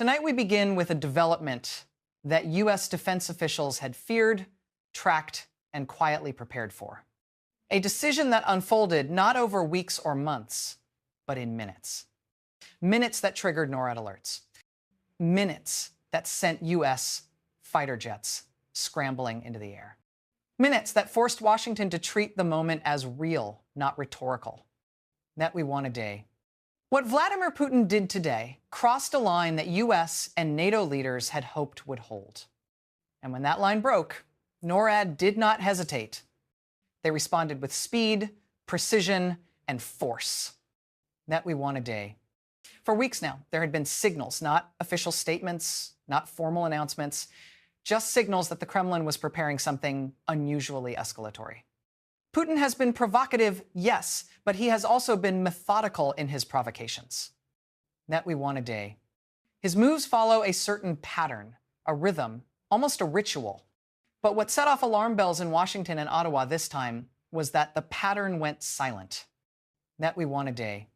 Tonight we begin with a development that U.S. defense officials had feared, tracked, and quietly prepared for. A decision that unfolded not over weeks or months, but in minutes. Minutes that triggered NORAD alerts. Minutes that sent U.S. fighter jets scrambling into the air. Minutes that forced Washington to treat the moment as real, not rhetorical. That we won a day. What Vladimir Putin did today crossed a line that U.S. and NATO leaders had hoped would hold. And when that line broke, NORAD did not hesitate. They responded with speed, precision, and force. That we won a day. For weeks now, there had been signals, not official statements, not formal announcements, just signals that the Kremlin was preparing something unusually escalatory. Putin has been provocative, yes, but he has also been methodical in his provocations. That we won a day. His moves follow a certain pattern, a rhythm, almost a ritual. But what set off alarm bells in Washington and Ottawa this time was that the pattern went silent. That we won a day.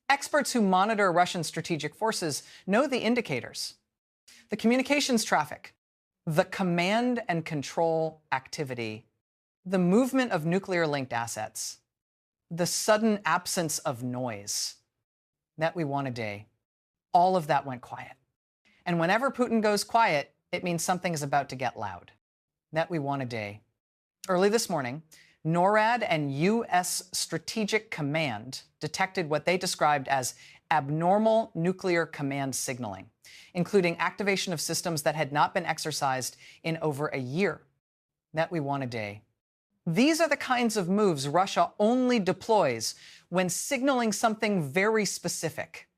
Experts who monitor Russian strategic forces know the indicators. The communications traffic, the command and control activity, the movement of nuclear-linked assets, the sudden absence of noise. That we won a day. All of that went quiet. And whenever Putin goes quiet, it means something is about to get loud. That we won a day. Early this morning, NORAD and U.S. Strategic Command detected what they described as abnormal nuclear command signaling, including activation of systems that had not been exercised in over a year. That we won a day. These are the kinds of moves Russia only deploys when signaling something very specific: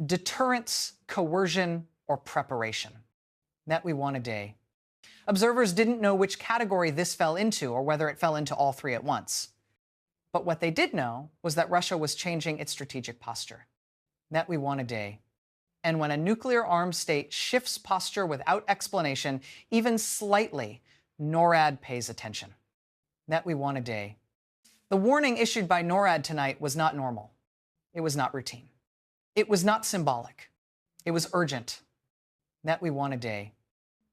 deterrence, coercion, or preparation. That we won a day. Observers didn't know which category this fell into or whether it fell into all three at once. But what they did know was that Russia was changing its strategic posture. That we won a day. And when a nuclear-armed state shifts posture without explanation, even slightly, NORAD pays attention. That we won a day. The warning issued by NORAD tonight was not normal. It was not routine. It was not symbolic. It was urgent. That we won a day.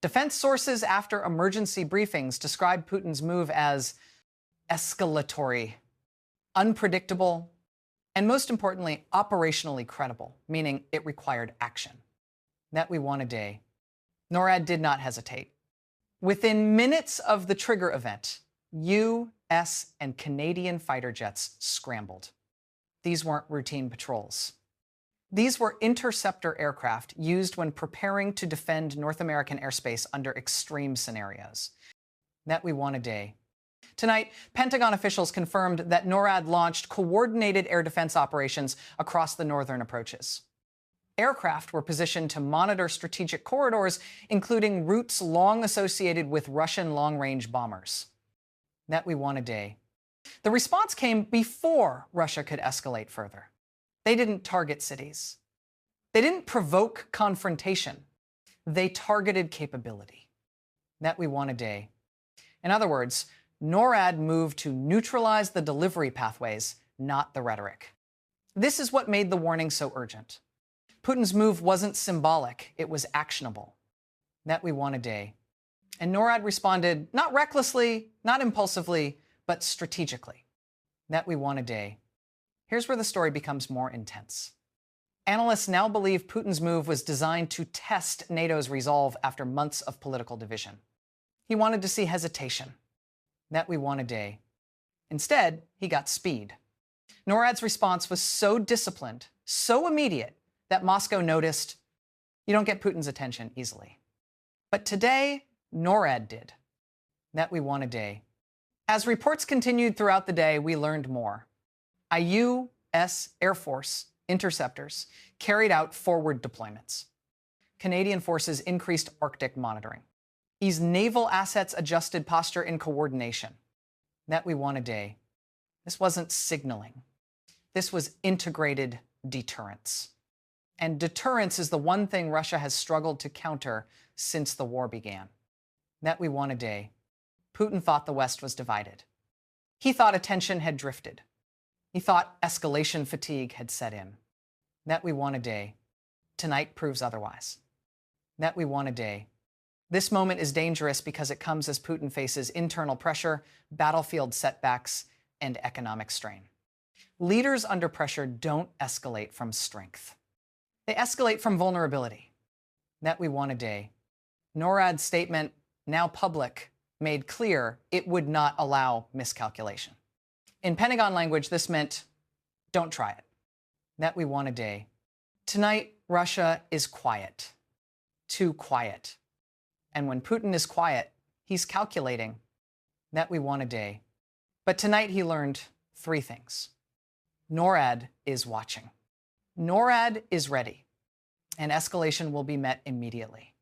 Defense sources after emergency briefings described Putin's move as escalatory, unpredictable, and most importantly, operationally credible, meaning it required action. That we won a day. NORAD did not hesitate. Within minutes of the trigger event, U.S. and Canadian fighter jets scrambled. These weren't routine patrols. These were interceptor aircraft used when preparing to defend North American airspace under extreme scenarios. That we won a day. Tonight, Pentagon officials confirmed that NORAD launched coordinated air defense operations across the northern approaches. Aircraft were positioned to monitor strategic corridors, including routes long associated with Russian long-range bombers. That we won a day. The response came before Russia could escalate further. They didn't target cities. They didn't provoke confrontation. They targeted capability. That we won a day. In other words, NORAD moved to neutralize the delivery pathways, not the rhetoric. This is what made the warning so urgent. Putin's move wasn't symbolic, it was actionable. That we won a day. And NORAD responded not recklessly, not impulsively, but strategically. That we won a day. Here's where the story becomes more intense. Analysts now believe Putin's move was designed to test NATO's resolve after months of political division. He wanted to see hesitation. That we won a day. Instead, he got speed. NORAD's response was so disciplined, so immediate, that Moscow noticed you don't get Putin's attention easily. But today, NORAD did. That we won a day. As reports continued throughout the day, we learned more. A U.S. Air Force interceptors carried out forward deployments. Canadian forces increased Arctic monitoring. Eased naval assets adjusted posture in coordination. That we won a day. This wasn't signaling. This was integrated deterrence. And deterrence is the one thing Russia has struggled to counter since the war began. That we won a day. Putin thought the West was divided. He thought attention had drifted. He thought escalation fatigue had set in. That we won a day. Tonight proves otherwise. That we want a day. This moment is dangerous because it comes as Putin faces internal pressure, battlefield setbacks, and economic strain. Leaders under pressure don't escalate from strength. They escalate from vulnerability. That we want a day. NORAD's statement, now public, made clear it would not allow miscalculation. In Pentagon language, this meant, don't try it. That we want a day. Tonight, Russia is quiet. Too quiet. And when Putin is quiet, he's calculating. That we want a day. But tonight he learned 3 things. NORAD is watching. NORAD is ready, and escalation will be met immediately.